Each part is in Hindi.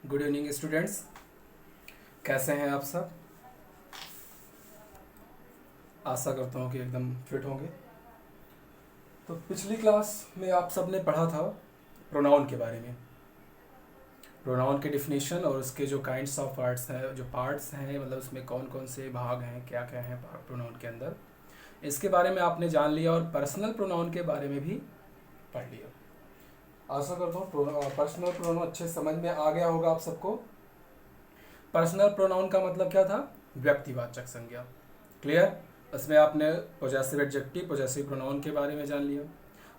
गुड इवनिंग स्टूडेंट्स, कैसे हैं आप सब। आशा करता हूँ कि एकदम फिट होंगे। तो पिछली क्लास में आप सब ने पढ़ा था प्रोनाउन के बारे में, प्रोनाउन के डिफिनीशन और उसके जो काइंड्स ऑफ पार्ट्स हैं, जो पार्ट्स हैं मतलब उसमें कौन कौन से भाग हैं, क्या क्या हैं प्रोनाउन के अंदर, इसके बारे में आपने जान लिया और पर्सनल प्रोनाउन के बारे में भी पढ़ लिया। आशा करता हूँ पर्सनल प्रोनाउन अच्छे समझ में आ गया होगा आप सबको। पर्सनल प्रोनाउन का मतलब क्या था? व्यक्तिवाचक संज्ञा। क्लियर। इसमें आपने पोजेसिव एडजेक्टिव, पोजेसिव प्रोनाउन के बारे में जान लिया।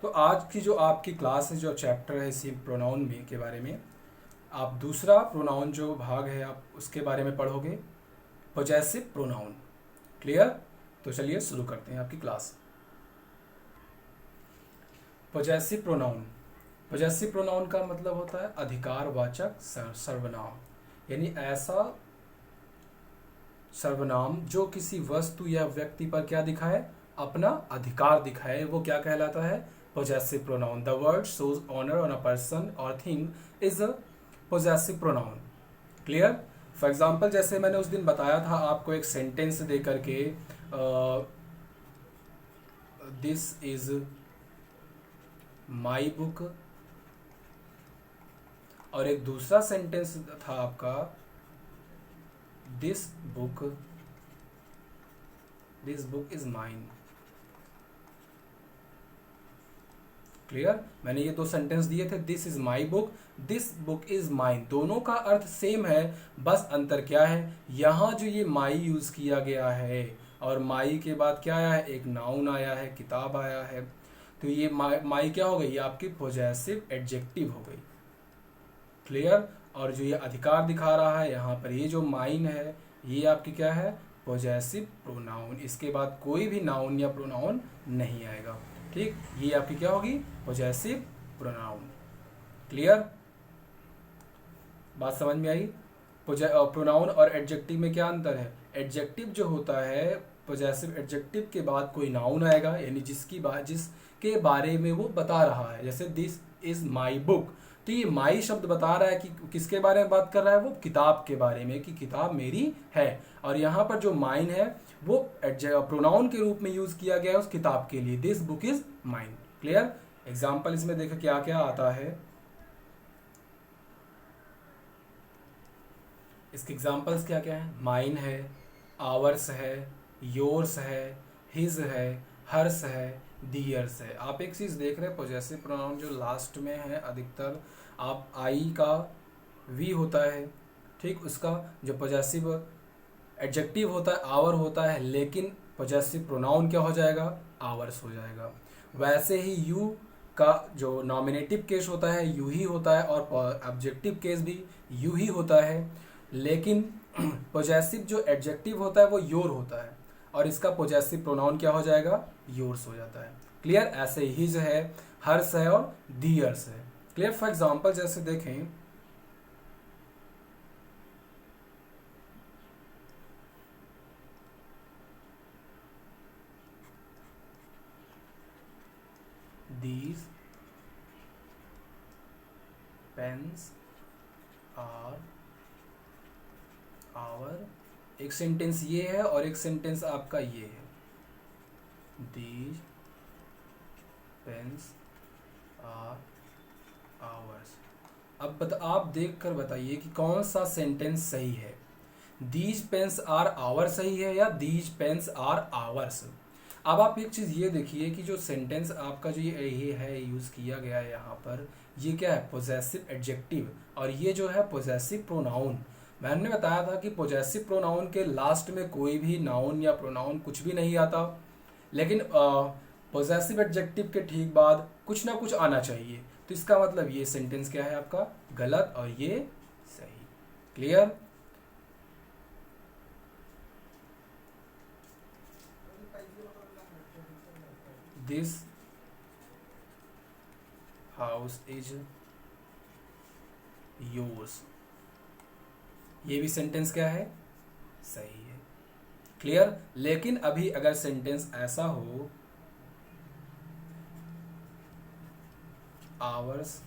तो आज की जो आपकी क्लास है, जो चैप्टर है इसी प्रोनाउन में के बारे में, आप दूसरा प्रोनाउन जो भाग है आप उसके बारे में पढ़ोगे, पोजेसिव प्रोनाउन। क्लियर। तो चलिए शुरू करते हैं आपकी class. Possessive pronoun, possessive pronoun का मतलब होता है अधिकारवाचक सर्वनाम, यानी ऐसा सर्वनाम जो किसी वस्तु या व्यक्ति पर क्या दिखाए? अपना अधिकार दिखाए, वो क्या कहलाता है? Possessive pronoun. The word shows owner on a person और thing is a possessive pronoun. Clear. For example, जैसे मैंने उस दिन बताया था आपको एक सेंटेंस दे करके, दिस इज माई बुक, और एक दूसरा सेंटेंस था आपका this book is mine. Clear. मैंने ये दो सेंटेंस दिए थे, this is my book, this book is mine. दोनों का अर्थ सेम है, बस अंतर क्या है? यहाँ जो ये माई यूज किया गया है और माई के बाद क्या आया है? एक नाउन आया है, किताब आया है। तो ये माई क्या हो गई? ये आपकी पोजेसिव एडजेक्टिव हो गई। क्लियर। और जो ये अधिकार दिखा रहा है यहाँ पर, ये जो माइन है, ये आपकी क्या है? Possessive pronoun. इसके बाद कोई भी नाउन या प्रोनाउन नहीं आएगा। ठीक, ये आपकी क्या होगी? Possessive pronoun. क्लियर। बात समझ में आई? प्रोनाउन और एडजेक्टिव में क्या अंतर है? एडजेक्टिव जो होता है, पोजेसिव एडजेक्टिव के बाद कोई नाउन आएगा, यानी जिसके बारे में वो बता रहा है। जैसे दिस इज माई बुक, तो ये माई शब्द बता रहा है कि किसके बारे में बात कर रहा है? वो किताब के बारे में, कि किताब मेरी है। और यहाँ पर जो माइन है वो प्रोनाउन के रूप में यूज किया गया है उस किताब के लिए, this book is mine. Clear. Example इसमें देखो क्या क्या आता है। इसके एग्जाम्पल्स क्या क्या हैं? माइन है, आवर्स है, योर्स है, हिज है, हर्स है, दियर्स है। आप एक चीज़ देख रहे हैं, पोजेसिव प्रोनाउन जो लास्ट में है अधिकतर, आप आई का वी होता है, ठीक, उसका जो पोजेसिव एडजेक्टिव होता है आवर होता है, लेकिन पोजेसिव प्रोनाउन क्या हो जाएगा? आवर्स हो जाएगा। वैसे ही यू का जो नॉमिनेटिव केस होता है यू ही होता है, और ऑब्जेक्टिव केस भी यू ही होता है, लेकिन पोजेसिव जो एडजेक्टिव होता है वो योर होता है, और इसका पोजेसिव प्रोनाउन क्या हो जाएगा? योर्स हो जाता है। क्लियर। ऐसे हिज है, हर्स है और दियर्स है। क्लियर। फॉर एग्जाम्पल जैसे देखें, these pens are our, एक सेंटेंस ये है और एक सेंटेंस आपका ये है, these pens are ours। अब आप देख कर बताइए कि कौन सा सेंटेंस सही है, दीज पेन्स आर आवर सही है या दीज पेन्स आर आवर्स। अब आप एक चीज़ ये देखिए कि जो सेंटेंस आपका जो ये है यूज़ किया गया है यहाँ पर, ये क्या है? पोजेसिव एडजेक्टिव, और ये जो है पोजेसिव प्रोनाउन। मैंने बताया था कि पोजेसिव प्रोनाउन के लास्ट में कोई भी नाउन या प्रोनाउन कुछ भी नहीं आता, लेकिन पोजेसिव एडजेक्टिव के ठीक बाद कुछ ना कुछ आना चाहिए। तो इसका मतलब ये सेंटेंस क्या है आपका? गलत, और ये सही। Clear. This house is yours, ये भी सेंटेंस क्या है? सही है। क्लियर। लेकिन अभी अगर सेंटेंस ऐसा हो, hours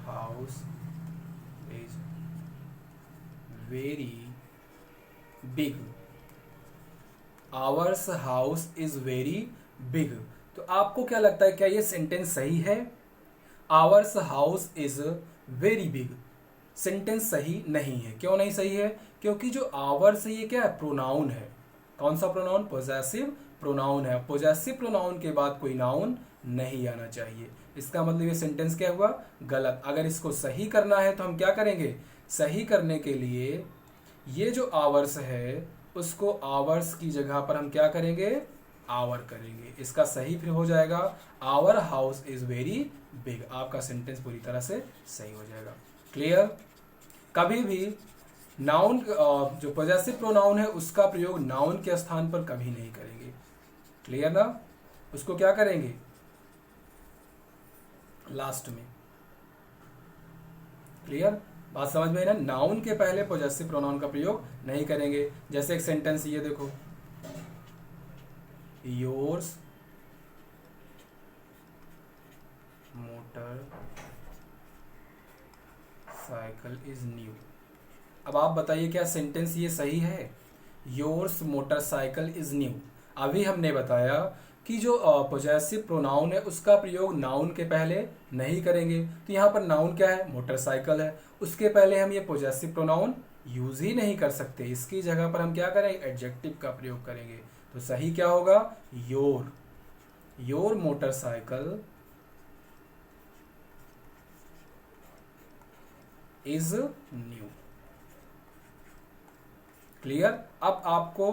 house house is very big. Hours house is very big. तो आपको क्या लगता है, क्या ये सेंटेंस सही है? Hours house is very big sentence सही नहीं है। क्यों नहीं सही है? क्योंकि जो आवर्स है ये क्या है? प्रोनाउन है। कौन सा प्रोनाउन? पोजेसिव प्रोनाउन है। पोजेसिव प्रोनाउन के बाद कोई नाउन नहीं आना चाहिए। इसका मतलब ये सेंटेंस क्या हुआ? गलत। अगर इसको सही करना है तो हम क्या करेंगे? सही करने के लिए ये जो आवर्स है उसको आवर्स की जगह पर हम क्या करेंगे? आवर करेंगे। इसका सही फिर हो जाएगा our house is very big. आपका सेंटेंस पूरी तरह से सही हो जाएगा। क्लियर? कभी भी नाउन जो पॉजेसिव प्रोनाउन है उसका प्रयोग नाउन के स्थान पर कभी नहीं करेंगे। क्लियर ना? उसको क्या करेंगे? लास्ट में। क्लियर? बात समझ में आई ना? नाउन के पहले पॉजेसिव प्रोनाउन का प्रयोग नहीं करेंगे। जैसे एक सेंटेंस ये देखो, yours motor cycle is new. अब आप बताइए क्या सेंटेंस ये सही है? Yours motorcycle is new. अभी हमने बताया कि जो पॉजेसिव प्रोनाउन है उसका प्रयोग नाउन के पहले नहीं करेंगे। तो यहाँ पर नाउन क्या है? मोटरसाइकिल है। उसके पहले हम ये पॉजेसिव प्रोनाउन यूज ही नहीं कर सकते। इसकी जगह पर हम क्या करेंगे? एडजेक्टिव का प्रयोग करेंगे। तो सही क्या होगा? Your. Your motorcycle is new. Clear? अब आपको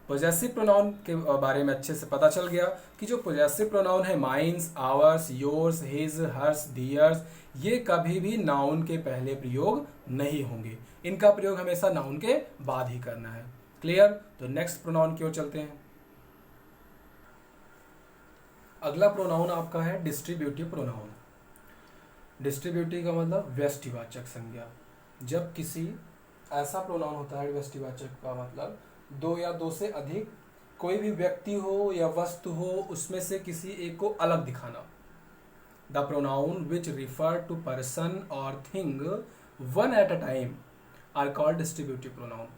पॉजेसिव प्रोनाउन के बारे में अच्छे से पता चल गया कि जो पॉजेसिव प्रोनाउन है mines, ours, yours, his, hers, theirs, ये कभी भी नाउन के पहले प्रयोग नहीं होंगे। इनका प्रयोग हमेशा नाउन के बाद ही करना है। क्लियर? तो नेक्स्ट प्रोनाउन की ओर चलते हैं। अगला प्रोनाउन आपका है डिस्ट्रीब्यूटिव प्रोनाउन। डिस्ट्रीब्यूटिव का मतलब व्यष्टिवाचक संज्ञा। जब किसी ऐसा प्रोनाउन होता है व्यष्टिवाचक का मतलब दो या दो से अधिक कोई भी व्यक्ति हो या वस्तु हो उसमें से किसी एक को अलग दिखाना। The pronoun which refer to person और thing one at a time are called distributive pronoun.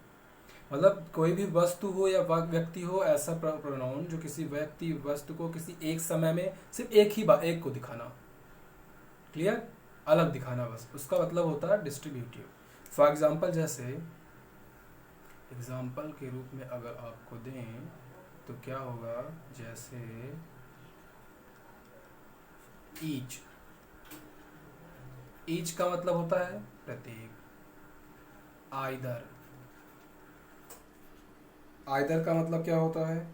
मतलब कोई भी वस्तु हो या व्यक्ति हो, ऐसा प्रोनाउन जो किसी व्यक्ति वस्तु को किसी एक समय में सिर्फ एक को दिखाना। क्लियर? अलग दिखाना, बस उसका मतलब होता है डिस्ट्रीब्यूटिव। फॉर एग्जाम्पल, जैसे एग्जाम्पल के रूप में अगर आपको दें तो क्या होगा? जैसे ईच। ईच का मतलब होता है प्रत्येक। आइदर। आइदर का मतलब क्या होता है?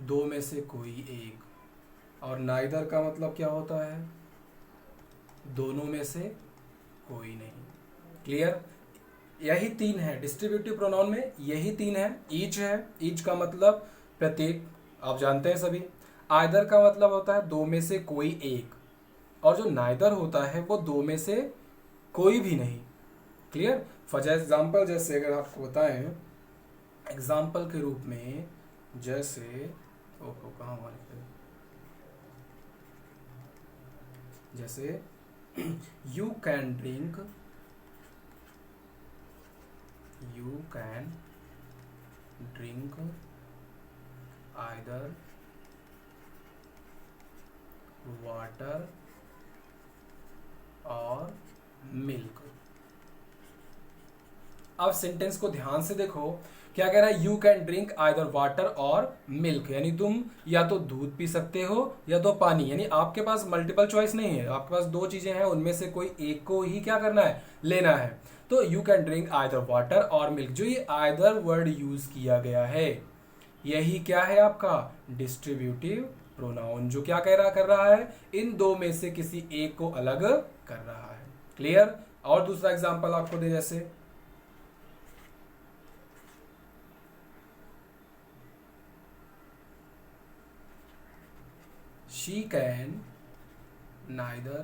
दो में से कोई एक। और नाइदर का मतलब क्या होता है? दोनों में से कोई नहीं। क्लियर? यही तीन है डिस्ट्रीब्यूटिव प्रोनाउन में, यही तीन है। ईच है, ईच का मतलब प्रत्येक, आप जानते हैं सभी। आइदर का मतलब होता है दो में से कोई एक, और जो नाइदर होता है वो दो में से कोई भी नहीं। क्लियर? फॉर एग्जाम्पल, जैसे अगर आपको बताएं एग्जाम्पल के रूप में, जैसे ओहो कहाँ हमारे, जैसे you can drink, you can drink either water or milk। अब सेंटेंस को ध्यान से देखो, क्या कह रहा है? You can drink either water और मिल्क, यानी तुम या तो दूध पी सकते हो या तो पानी। यानी आपके पास मल्टीपल चॉइस नहीं है, आपके पास दो चीजें हैं, उनमें से कोई एक को ही क्या करना है? लेना है। तो you can drink either water और मिल्क, जो ये आइदर वर्ड यूज किया गया है यही क्या है? आपका डिस्ट्रीब्यूटिव प्रोनाउन, जो क्या कर रहा है? इन दो में से किसी एक को अलग कर रहा है। क्लियर? और दूसरा एग्जांपल आपको दे, जैसे she can neither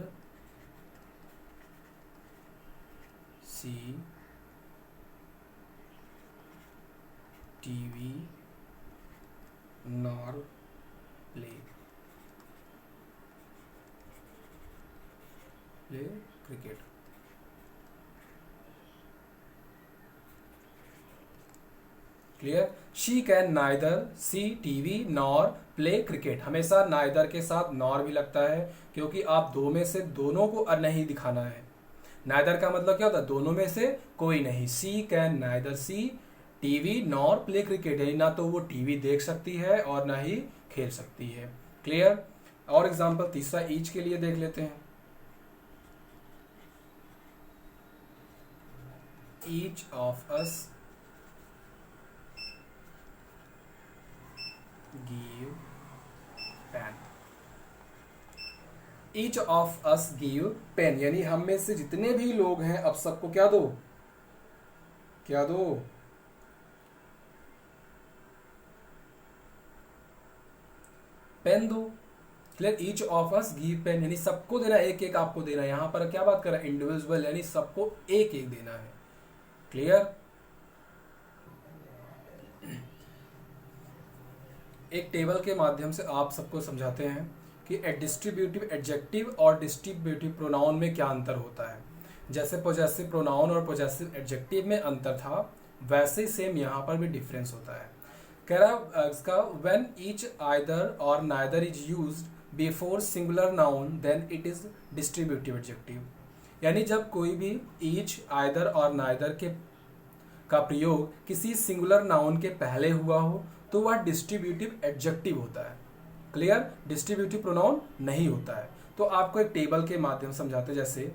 see TV nor play cricket। Clear. She can neither see TV nor play cricket, हमेशा नाइदर के साथ नॉर भी लगता है क्योंकि आप दो में से दोनों को नहीं दिखाना है। नाइदर का मतलब क्या होता है, दोनों में से कोई नहीं। She can neither see TV nor play cricket, यानी ना तो वो टीवी देख सकती है और ना ही खेल सकती है। क्लियर। और एग्जाम्पल तीसरा ईच के लिए देख लेते हैं। Each of us give pen. Each of us give pen, यानी हम में से जितने भी लोग हैं अब सबको क्या दो, क्या दो, पेन दो। Clear. Each of us give pen, यानी सबको देना, एक एक आपको देना है। यहां पर क्या बात कर रहा है, इंडिविजुअल, यानी सबको एक एक देना है। क्लियर। एक टेबल के माध्यम से आप सबको समझाते हैं कि डिस्ट्रीब्यूटिव एडजेक्टिव और डिस्ट्रीब्यूटिव प्रोनाउन में क्या अंतर होता है। जैसे पोजेसिव प्रोनाउन और पोजेसिव एडजेक्टिव में अंतर था, वैसे सेम यहाँ पर भी डिफरेंस होता है। कह रहा इसका when each either or neither is used before singular noun then it is distributive adjective, यानी जब कोई भी ईच आइदर और नाइदर के का प्रयोग किसी सिंगुलर नाउन के पहले हुआ हो तो वह डिस्ट्रीब्यूटिव एडजेक्टिव होता है। क्लियर। डिस्ट्रीब्यूटिव प्रोनाउन नहीं होता है। तो आपको एक टेबल के माध्यम से समझाते, जैसे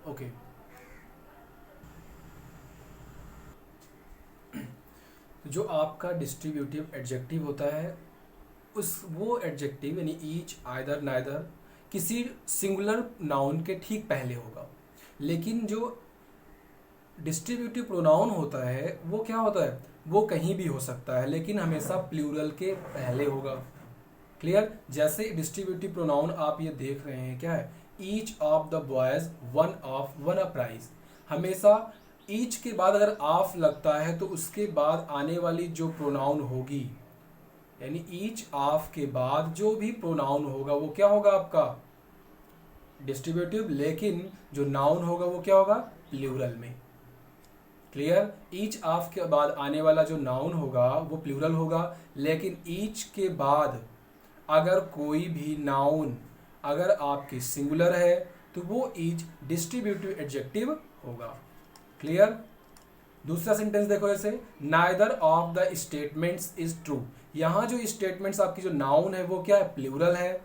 ओके जो आपका डिस्ट्रीब्यूटिव एडजेक्टिव होता है, उस वो एडजेक्टिव यानी ईच आइदर नाइदर किसी सिंगुलर नाउन के ठीक पहले होगा। लेकिन जो डिस्ट्रीब्यूटिव प्रोनाउन होता है वो क्या होता है, वो कहीं भी हो सकता है लेकिन हमेशा प्लूरल के पहले होगा। क्लियर। जैसे डिस्ट्रीब्यूटिव प्रोनाउन आप ये देख रहे हैं, क्या है, each of the boys won a prize, हमेशा ईच के बाद अगर ऑफ लगता है तो उसके बाद आने वाली जो प्रोनाउन होगी, यानी ईच ऑफ के बाद जो भी प्रोनाउन होगा वो क्या होगा आपका डिस्ट्रीब्यूटिव, लेकिन जो नाउन होगा वो क्या होगा प्लूरल में। क्लियर। ईच ऑफ के बाद आने वाला जो नाउन होगा वो प्लूरल होगा, लेकिन ईच के बाद अगर कोई भी नाउन अगर आपकी सिंगुलर है तो वो ईच डिस्ट्रीब्यूटिव एडजेक्टिव होगा। क्लियर। दूसरा सेंटेंस देखो, जैसे neither of the statements is true, यहाँ जो स्टेटमेंट्स आपकी जो नाउन है वो क्या है प्लूरल है,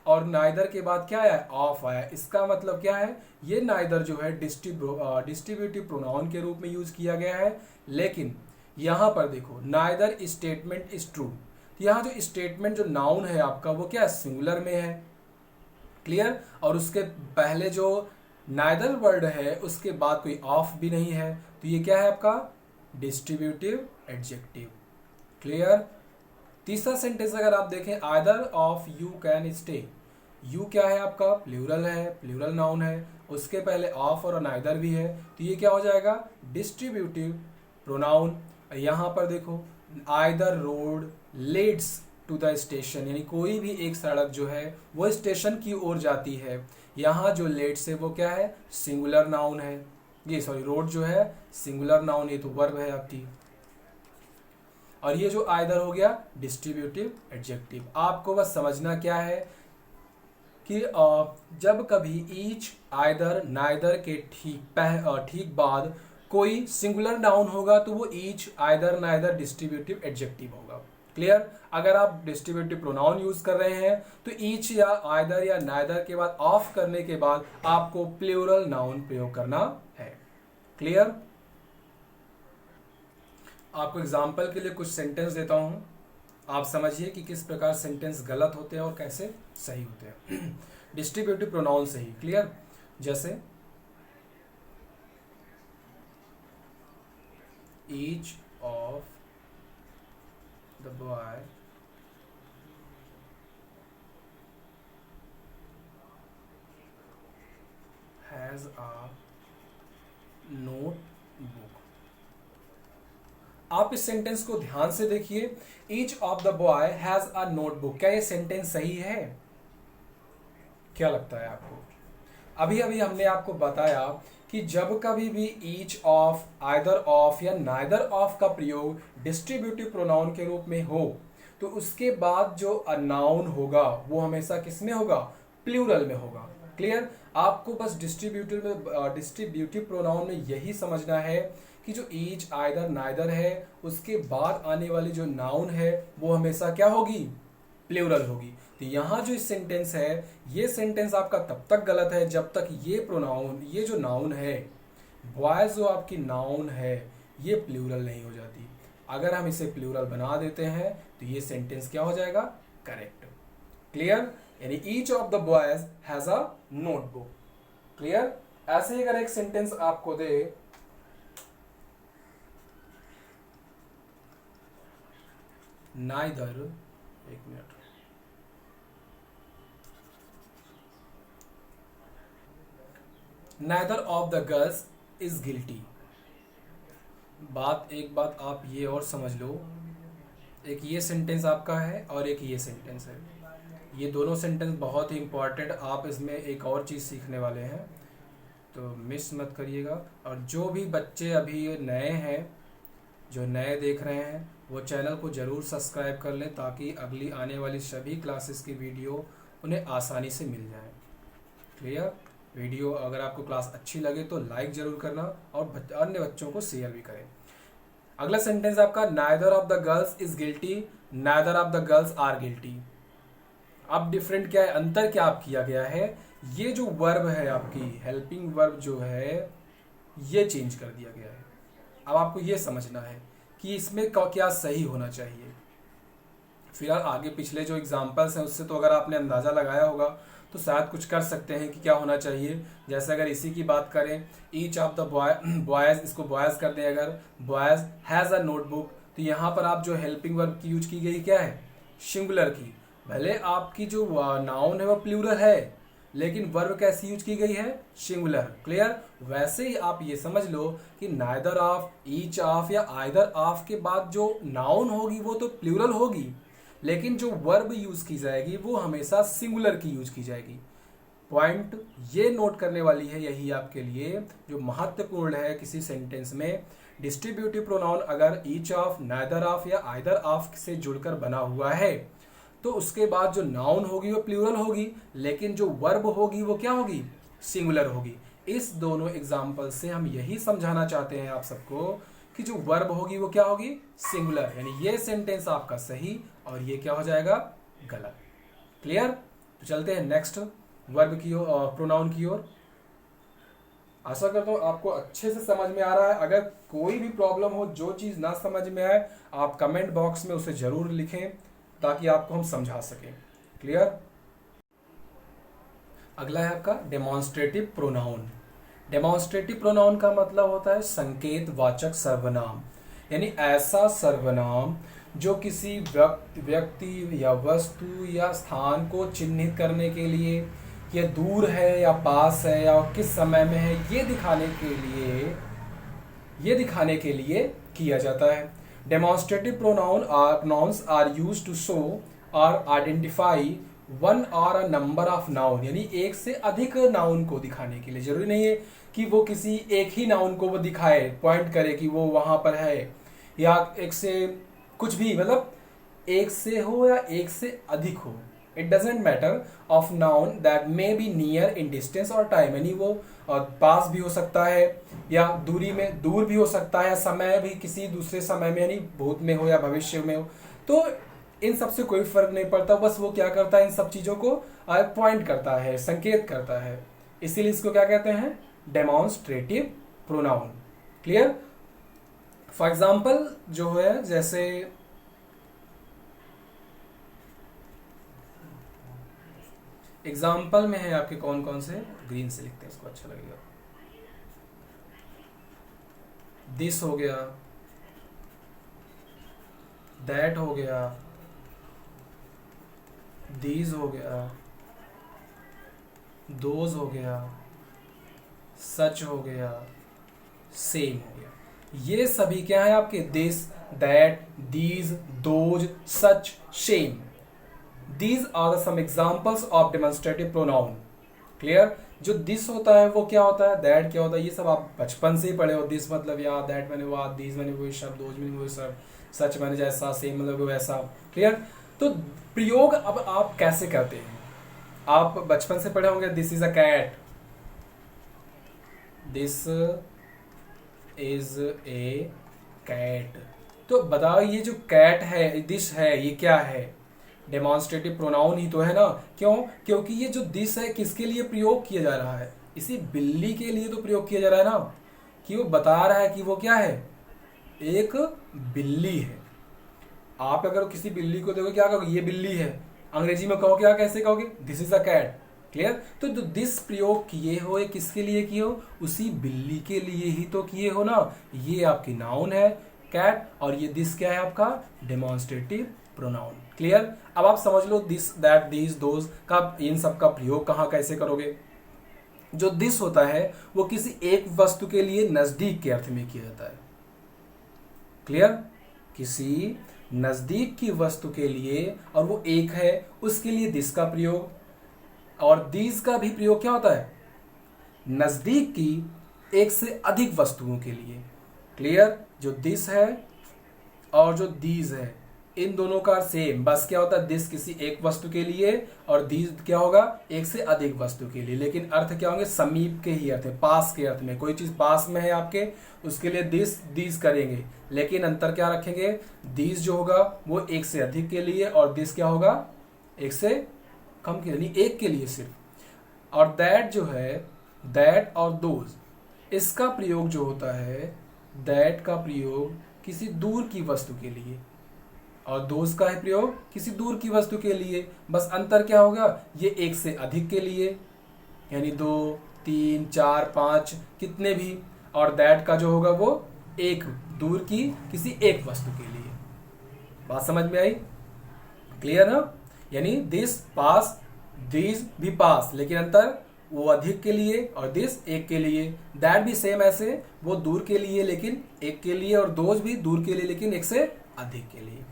और नाइदर के बाद क्या आया ऑफ आया। इसका मतलब क्या है, ये नाइदर जो है डिस्ट्रीब्यूटिव प्रोनाउन के रूप में यूज किया गया है। लेकिन यहाँ पर देखो नाइदर स्टेटमेंट इज ट्रू, यहाँ जो स्टेटमेंट जो नाउन है आपका वो क्या है सिंगुलर में है। क्लियर। और उसके पहले जो नाइदर वर्ड है उसके बाद कोई ऑफ भी नहीं है, तो ये क्या है आपका डिस्ट्रीब्यूटिव एडजेक्टिव। क्लियर। तीसरा सेंटेंस अगर आप देखें, either of you can stay, you क्या है आपका प्लूरल है, प्लूरल नाउन है, उसके पहले ऑफ और नाइदर भी है, तो ये क्या हो जाएगा डिस्ट्रीब्यूटिव प्रोनाउन। यहाँ पर देखो either road leads to the station, यानी कोई भी एक सड़क जो है वो स्टेशन की ओर जाती है, यहाँ जो लेट्स है वो क्या है सिंगुलर नाउन है, ये सॉरी रोड जो है सिंगुलर नाउन, ये तो वर्ब है आपकी, और ये जो आइदर हो गया डिस्ट्रीब्यूटिव एडजेक्टिव। आपको बस समझना क्या है कि जब कभी ईच आइदर नाइदर के ठीक बाद कोई सिंगुलर नाउन होगा तो वो each either neither distributive adjective होगा। क्लियर। अगर आप डिस्ट्रीब्यूटिव प्रोनाउन यूज कर रहे हैं तो ईच या आइदर या नाइदर के बाद ऑफ करने के बाद आपको प्लूरल नाउन प्रयोग करना है। क्लियर। आपको एग्जाम्पल के लिए कुछ सेंटेंस देता हूं, आप समझिए कि किस प्रकार सेंटेंस गलत होते हैं और कैसे सही होते हैं डिस्ट्रीब्यूटिव प्रोनाउन से ही। क्लियर। जैसे each of the boy has a note book, आप इस सेंटेंस को ध्यान से देखिए, each of the boy has a notebook. क्या ये सेंटेंस सही है? क्या लगता है आपको? अभी अभी हमने आपको बताया कि जब कभी भी ईच ऑफ, आइदर ऑफ या नाइदर ऑफ का प्रयोग डिस्ट्रीब्यूटिव प्रोनाउन के रूप में हो, तो उसके बाद जो नाउन होगा वो हमेशा किस में होगा? प्लूरल में होगा। क्लियर? आपको बस डिस्ट्रीब्यूटिव प्रोनाउन में यही समझना है कि जो ईच, आइदर, नाइदर है, उसके बाद आने वाली जो नाउन है वो हमेशा क्या होगी? प्लूरल होगी। तो यहाँ जो सेंटेंस है, ये सेंटेंस आपका तब तक गलत है जब तक ये प्रोनाउन, ये जो नाउन है, बॉयज जो आपकी नाउन है, ये प्लूरल नहीं हो जाती। अगर हम इसे प्लूरल बना देते हैं तो ये सेंटेंस क्या हो जाएगा? करेक्ट। क्लियर? यानी each of the boys has a notebook. Clear? ऐसे ही अगर एक सेंटेंस आपको दे, नाइदर, एक minute, neither of the girls is guilty. एक बात आप ये और समझ लो, एक ये सेंटेंस आपका है और एक ये सेंटेंस है। ये दोनों सेंटेंस बहुत ही इंपॉर्टेंट, आप इसमें एक और चीज़ सीखने वाले हैं, तो मिस मत करिएगा। और जो भी बच्चे अभी नए हैं, जो नए देख रहे हैं, वो चैनल को ज़रूर सब्सक्राइब कर लें ताकि अगली आने वाली सभी क्लासेस की वीडियो उन्हें आसानी से मिल जाए। क्लियर? वीडियो अगर आपको क्लास अच्छी लगे तो लाइक ज़रूर करना और अन्य बच्चों को शेयर भी करें। अगला सेंटेंस आपका, neither of the girls is guilty, neither of the girls are guilty. अब डिफरेंट क्या है, अंतर क्या आप किया गया है? ये जो वर्ब है आपकी, हेल्पिंग वर्ब जो है, ये चेंज कर दिया गया है। अब आपको ये समझना है कि इसमें क्या सही होना चाहिए। फिलहाल आगे पिछले जो एग्जाम्पल्स हैं उससे तो अगर आपने अंदाज़ा लगाया होगा तो शायद कुछ कर सकते हैं कि क्या होना चाहिए। जैसे अगर इसी की बात करें, ईच ऑफ द बॉयज, इसको बॉयज कर दें, अगर बॉयज हैज़ अ नोटबुक, तो यहाँ पर आप जो हेल्पिंग वर्ब की यूज की गई क्या है? सिंगुलर की। भले आपकी जो नाउन है वो प्लूरल है, लेकिन वर्ब कैसी यूज की गई है? सिंगुलर। क्लियर? वैसे ही आप ये समझ लो कि नाइदर ऑफ, ईच ऑफ या आइदर ऑफ के बाद जो नाउन होगी वो तो प्लूरल होगी, लेकिन जो वर्ब यूज की जाएगी वो हमेशा सिंगुलर की यूज की जाएगी। पॉइंट ये नोट करने वाली है, यही आपके लिए जो महत्वपूर्ण है किसी सेंटेंस में। डिस्ट्रीब्यूटिव प्रोनाउन अगर ईच ऑफ, नाइदर ऑफ या आइदर ऑफ से जुड़कर बना हुआ है तो उसके बाद जो नाउन होगी वो प्लूरल होगी, लेकिन जो वर्ब होगी वो क्या होगी? सिंगुलर होगी। इस दोनों एग्जाम्पल से हम यही समझाना चाहते हैं आप सबको कि जो वर्ब होगी वो क्या होगी? सिंगुलर। यानी ये सेंटेंस आपका सही और ये क्या हो जाएगा? गलत। क्लियर? तो चलते हैं नेक्स्ट वर्ब की ओर, प्रोनाउन की ओर। आशा करता हूँ आपको अच्छे से समझ में आ रहा है। अगर कोई भी प्रॉब्लम हो, जो चीज़ ना समझ में आए, आप कमेंट बॉक्स में उसे जरूर लिखें ताकि आपको हम समझा सकें। क्लियर? अगला है आपका डेमोन्स्ट्रेटिव प्रोनाउन। डेमोन्स्ट्रेटिव प्रोनाउन का मतलब होता है संकेत वाचक सर्वनाम, यानी ऐसा सर्वनाम जो किसी व्यक्ति या वस्तु या स्थान को चिन्हित करने के लिए, या दूर है या पास है या किस समय में है, ये दिखाने के लिए किया जाता है। Demonstrative pronouns are used to show or identify one or a number of noun, यानी एक से अधिक नाउन को दिखाने के लिए। जरूरी नहीं है कि वो किसी एक ही नाउन को वो दिखाए, पॉइंट करे कि वो वहां पर है, या एक से कुछ भी, मतलब एक से हो या एक से अधिक हो, it doesn't matter, of noun that may be near in distance और टाइम, यानी वो पास भी हो सकता है या दूरी में दूर भी हो सकता है, या समय भी किसी दूसरे समय में, यानी भूत में हो या भविष्य में हो। तो इन सब से कोई फर्क नहीं पड़ता, बस वो क्या करता है, इन सब चीजों को पॉइंट करता है, संकेत करता है। इसीलिए इसको क्या कहते हैं? Demonstrative pronoun. Clear? For example जो है, जैसे एग्जाम्पल में है आपके कौन कौन से, ग्रीन से लिखते हैं, इसको अच्छा लगेगा। दिस हो गया, दैट हो गया, दीज हो गया, दोज हो गया, सच हो गया, सेम हो गया। ये सभी क्या है आपके? This, that, these, those, such, same. These are the some examples of demonstrative pronoun. Clear? जो दिस होता है वो क्या होता है, दैट क्या होता है, ये सब आप बचपन से ही पढ़े हो। दिस मतलब यहाँ, दैट मैंने वहाँ, दीज मैंने वही शब्द, दोज मैंने वही शब्द, सच मैंने जैसा, सेम मतलब वैसा। क्लियर? तो प्रयोग अब आप कैसे करते हैं, आप बचपन से पढ़े होंगे। This is a cat, this is a cat. तो बताओ ये जो कैट है, दिस है, ये क्या है, डेमॉन्स्ट्रेटिव प्रोनाउन ही तो है ना। क्यों? क्योंकि ये जो दिस है किसके लिए प्रयोग किया जा रहा है, इसी बिल्ली के लिए तो प्रयोग किया जा रहा है ना, कि वो बता रहा है कि वो क्या है, एक बिल्ली है। आप अगर किसी बिल्ली को देखो क्या कहोगे, ये बिल्ली है, अंग्रेजी में कहो क्या, कैसे कहोगे, this is a cat. Clear? तो जो दिस प्रयोग किए हो, ये किसके लिए किए हो, उसी बिल्ली के लिए ही तो किए हो ना। ये आपकी नाउन है कैट, और ये दिस क्या है आपका डेमॉन्स्ट्रेटिव प्रोनाउन। क्लियर? अब आप समझ लो दिस, दैट, दीज, दोज का, इन सब का प्रयोग कहाँ कैसे करोगे। जो दिस होता है वो किसी एक वस्तु के लिए नजदीक के अर्थ में किया जाता है। क्लियर? किसी नजदीक की वस्तु के लिए, और वो एक है, उसके लिए दिस का प्रयोग। और दीज का भी प्रयोग क्या होता है, नजदीक की एक से अधिक वस्तुओं के लिए। क्लियर? जो दिस है और जो दीज है, इन दोनों का सेम, बस क्या होता है, दिस किसी एक वस्तु के लिए और दीज क्या होगा, एक से अधिक वस्तु के लिए। लेकिन अर्थ क्या होंगे, समीप के ही अर्थ है, पास के अर्थ में। कोई चीज पास में है आपके, उसके लिए दिस, दीज करेंगे, लेकिन अंतर क्या रखेंगे, दीज जो होगा वो एक से अधिक के लिए, और दिस क्या होगा, एक से कम के लिए, एक के लिए सिर्फ। और दैट जो है, दैट और दोज, इसका प्रयोग जो होता है, दैट का प्रयोग किसी दूर की वस्तु के लिए, और दोज का है प्रयोग किसी दूर की वस्तु के लिए। बस अंतर क्या होगा, ये एक से अधिक के लिए, यानी 2, 3, 4, 5 कितने भी, और दैट का जो होगा वो एक दूर की किसी एक वस्तु के लिए। बात समझ में आई? क्लियर ना? यानी दिस पास, दिस भी पास, लेकिन अंतर वो अधिक के लिए और दिस एक के लिए। दैट भी सेम ऐसे, वो दूर के लिए लेकिन एक के लिए, और दोज भी दूर के लिए लेकिन एक से अधिक के लिए।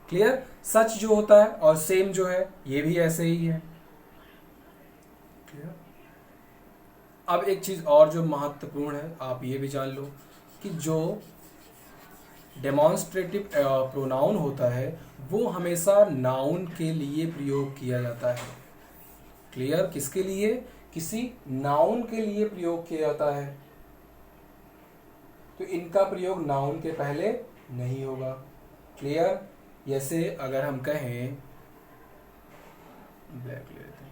क्लियर? सच जो होता है और सेम जो है, ये भी ऐसे ही है। क्लियर? अब एक चीज और जो महत्वपूर्ण है, आप ये भी जान लो कि जो डेमॉन्स्ट्रेटिव प्रोनाउन होता है वो हमेशा नाउन के लिए प्रयोग किया जाता है। क्लियर? किसके लिए? किसी नाउन के लिए प्रयोग किया जाता है। तो इनका प्रयोग नाउन के पहले नहीं होगा। क्लियर? जैसे अगर हम कहें, ब्लैक ले लेते हैं,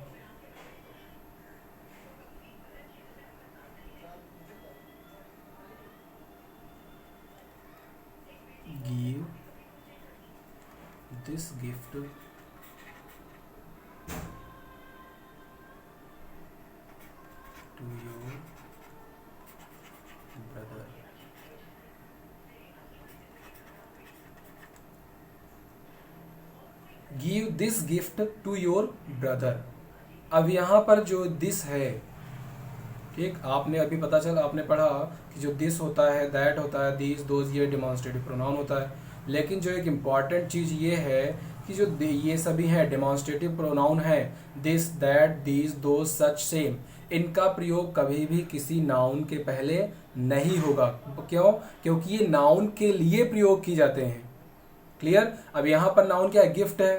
give this gift to your brother. Give this gift to your brother. अब यहां पर जो दिस है, ठीक, आपने अभी पता चला, आपने पढ़ा कि जो दिस होता है, दैट होता है, दीज, दोज, ये डेमॉन्स्ट्रेटिव प्रोनाउन होता है। लेकिन जो एक इम्पॉर्टेंट चीज ये है कि जो ये सभी हैं डेमॉन्स्ट्रेटिव प्रोनाउन है, this, that, these, those, such, same, इनका प्रयोग कभी भी किसी नाउन के पहले नहीं होगा। क्यों? क्योंकि ये नाउन के लिए प्रयोग किए जाते हैं। क्लियर? अब यहां पर नाउन क्या है, गिफ्ट है,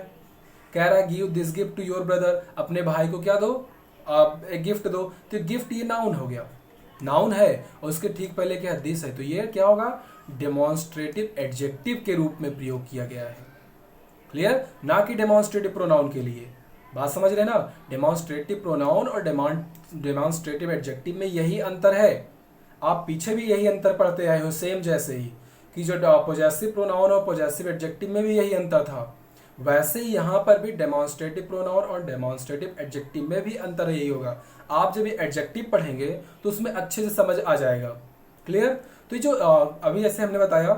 कह रहा है give this gift to your brother, अपने भाई को क्या दो, आप एक गिफ्ट दो। तो गिफ्ट ये नाउन हो गया, नाउन है, और उसके ठीक पहले क्या है, दिस है, तो ये क्या होगा, डेमॉन्स्ट्रेटिव एडजेक्टिव के रूप में प्रयोग किया गया है। क्लियर? ना कि डेमॉन्स्ट्रेटिव प्रोनाउन के लिए। बात समझ रहे ना? डेमॉन्स्ट्रेटिव प्रोनाउन और डेमॉन्स्ट्रेटिव एडजेक्टिव में यही अंतर है। आप पीछे भी यही अंतर पढ़ते आए हो, सेम जैसे ही कि जो पोजेसिव प्रोनाउन और पोजेसिव एडजेक्टिव में भी यही अंतर था, वैसे ही यहां पर भी डेमॉन्स्ट्रेटिव प्रोनाउन और डेमॉन्स्ट्रेटिव एडजेक्टिव में भी अंतर यही होगा। आप जब ये एडजेक्टिव पढ़ेंगे तो उसमें अच्छे से समझ आ जाएगा। क्लियर? तो जो अभी जैसे हमने बताया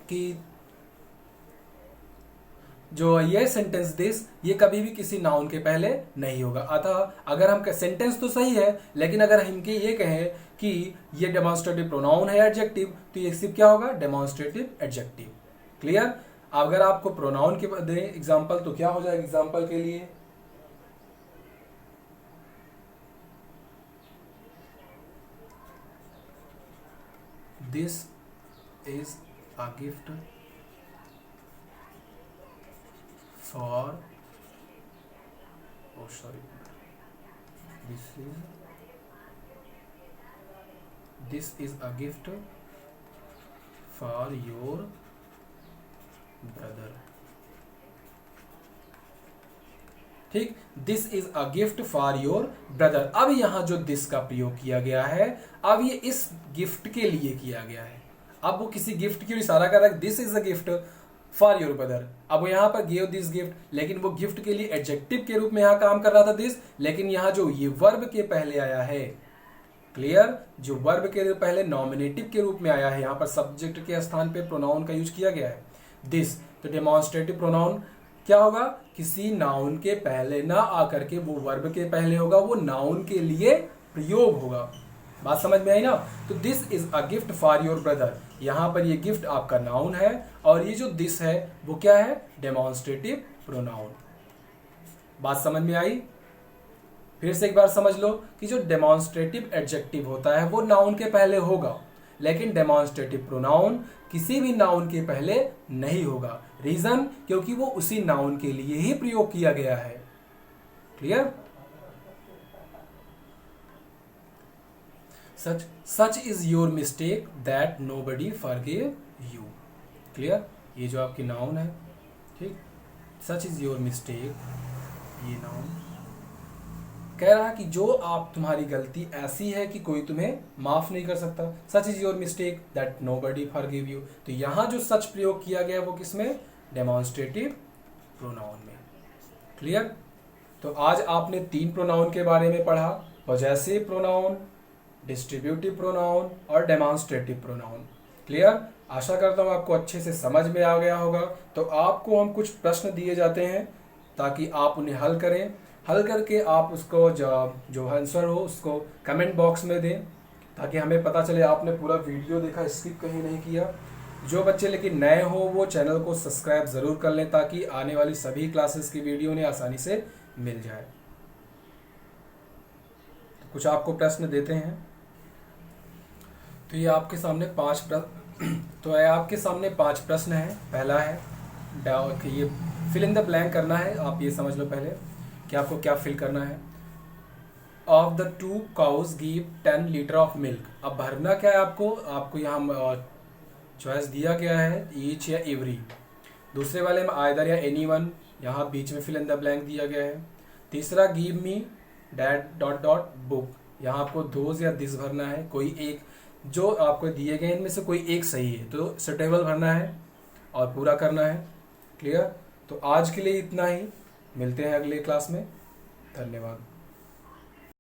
कि जो ये सेंटेंस दिस, ये कभी भी किसी नाउन के पहले नहीं होगा। अतः अगर हम सेंटेंस तो सही है, लेकिन अगर हम ये कहें कि ये डेमॉन्स्ट्रेटिव प्रोनाउन है एडजेक्टिव, तो ये सिर्फ क्या होगा, डेमॉन्स्ट्रेटिव एडजेक्टिव। क्लियर। अगर आपको प्रोनाउन के दें एग्जाम्पल तो क्या हो जाएगा एग्जाम्पल के लिए, this is a gift for, oh sorry, this is a gift for your brother। ठीक, this is a gift for your brother. अब यहां जो दिस का प्रयोग किया गया है, अब ये इस गिफ्ट के लिए किया गया है। अब वो किसी गिफ्ट की ओर इशारा कर रहा है, this is a gift for your brother. अब वो यहां पर गिव दिस गिफ्ट, लेकिन वो गिफ्ट के लिए एडजेक्टिव के रूप में यहां काम कर रहा था दिस, लेकिन यहां जो ये वर्ब के पहले आया है, क्लियर, जो वर्ब के पहले नॉमिनेटिव के रूप में आया है, यहां पर सब्जेक्ट के स्थान पे प्रोनाउन का यूज किया गया है दिस। तो डेमोन्स्ट्रेटिव प्रोनाउन क्या होगा, किसी नाउन के पहले ना आकर के वो वर्ब के पहले होगा, वो नाउन के लिए प्रयोग होगा। बात समझ में आई ना। तो this is a gift for your brother, यहां पर ये गिफ्ट आपका नाउन है और ये जो दिस है वो क्या है, डेमोन्स्ट्रेटिव प्रोनाउन। बात समझ में आई। फिर से एक बार समझ लो कि जो डेमोन्स्ट्रेटिव एडजेक्टिव होता है वो नाउन के पहले होगा, लेकिन डेमोन्स्ट्रेटिव प्रोनाउन किसी भी नाउन के पहले नहीं होगा। रीजन, क्योंकि वो उसी नाउन के लिए ही प्रयोग किया गया है। Clear. Such is your mistake that nobody forgive you. Clear, ये जो आपकी नाउन है, ठीक, सच इज योर मिस्टेक, ये नाउन कह रहा है कि जो आप तुम्हारी गलती ऐसी है कि कोई तुम्हें माफ नहीं कर सकता। Such is your mistake that nobody forgive you. तो यहां जो सच प्रयोग किया गया वो किसमें, डेमोन्स्ट्रेटिव प्रोनाउन में। क्लियर। तो आज आपने 3 प्रोनाउन के बारे में पढ़ा, पॉजेसिव प्रोनाउन, डिस्ट्रीब्यूटिव प्रोनाउन और डेमोन्स्ट्रेटिव प्रोनाउन। क्लियर। आशा करता हूं आपको अच्छे से समझ में आ गया होगा। तो आपको हम कुछ प्रश्न दिए जाते हैं ताकि आप उन्हें हल करें, हल करके आप उसको जो आंसर हो उसको कमेंट बॉक्स में दें, ताकि हमें पता चले आपने पूरा वीडियो देखा, स्किप कहीं नहीं किया। जो बच्चे लेकिन नए हो वो चैनल को सब्सक्राइब ज़रूर कर लें ताकि आने वाली सभी क्लासेस की वीडियो उन्हें आसानी से मिल जाए। तो कुछ आपको प्रश्न देते हैं। तो ये आपके सामने 5 प्रश्न हैं। पहला है ये फिल इन द ब्लैंक करना है। आप ये समझ लो पहले कि आपको क्या फिल करना है। Of the 2 cows give 10 litre of milk. अब भरना क्या है आपको यहाँ चॉइस दिया गया है, ईच या एवरी। दूसरे वाले में आइदर या एनी वन, यहाँ बीच में फिल इन द ब्लैंक दिया गया है। तीसरा give me that dot dot book, यहाँ आपको दोज या दिस भरना है। कोई एक जो आपको दिए गए इनमें से कोई एक सही है तो सुटेबल भरना है और पूरा करना है। क्लियर। तो आज के लिए इतना ही, मिलते हैं अगले क्लास में। धन्यवाद।